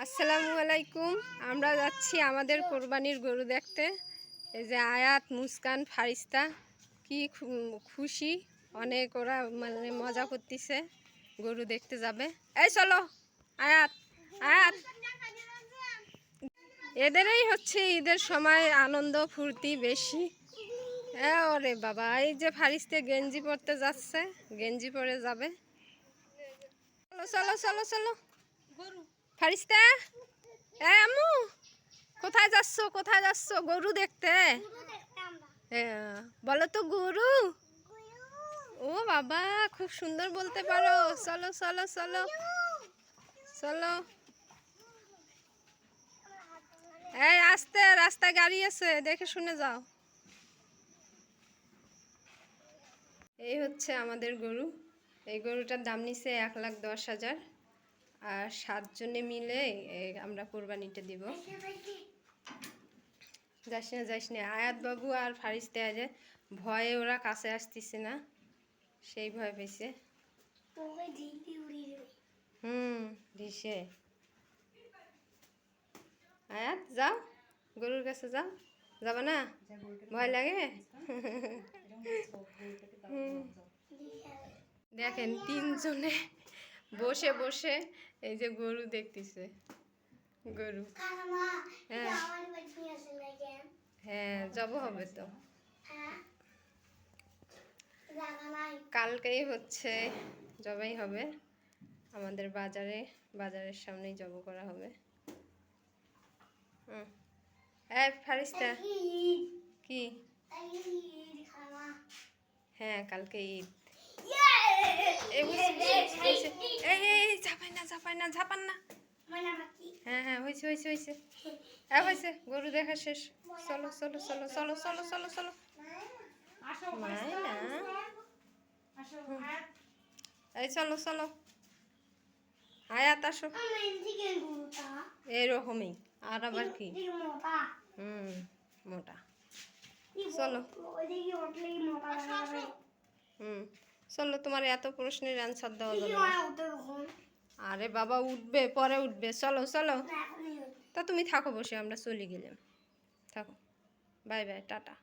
আসসালামু আলাইকুম। আমরা যাচ্ছি আমাদের কোরবানির গরু দেখতে। এই যে আয়াত, মুস্কান, ফারিস্তা কি খুশি, অনেক ওরা মানে মজা করতেছে, গরু দেখতে যাবে। এই চলো আয়াত, আয়াত। এদেরই হচ্ছে ঈদের সময় আনন্দ ফুর্তি বেশি। ওরে বাবা, এই যে ফারিস্তে গেঞ্জি পরতে যাচ্ছে, গেঞ্জি পরে যাবে। চলো চলো চলো চলো ফারিস্তা। আম্মু কোথায় যাচ্ছ, কোথায় যাচ্ছ? গরু দেখতে? বলো তো গরু। ও বাবা, খুব সুন্দর বলতে পারো। চলো চলো চলো চলো। এই আস্তে, রাস্তায় গাড়ি আছে, দেখে শুনে যাও। এই হচ্ছে আমাদের গরু। এই গরুটার দাম নিছে 1,10,000। আর 7 জনে মিলে আমরা কোরবানিটা দিব। যাস না যাস না, আয়াত বাবু আর ফারিস্তে আজে ভয়ে ওরা কাছে আসতেছে না, সেই ভয় পেয়েছে। ঢিসে। আয়াত যাও, গরুর কাছে যাও। যাবা না? ভয় লাগে? দেখেন 3 জনে বসে বসে এই যে গরু দেখতেছে। গরু হ্যাঁ জব হবে তো। কালকেই হচ্ছে জবাই হবে আমাদের বাজারের সামনেই জব করা হবে। ফারিস্তা কি? হ্যাঁ কালকে ঈদ। ঝাপান না। হ্যাঁ হ্যাঁ হয়েছে হয়েছে হয়েছে হয়েছে। গরু দেখা শেষ। চলো চলো চলো চলো চলো চলো চলো। এই চলো চলো আয়াত আসো। এরকমই। আর আবার কি? মোটা। চলো চলো, তোমার এত প্রশ্নের অ্যান্সার দেওয়া যাবে না। আরে বাবা উঠবে, পরে উঠবে। চলো চলো। তা তুমি থাকো বসে, আমরা চলে গেলাম। থাকো। Bye bye, tata.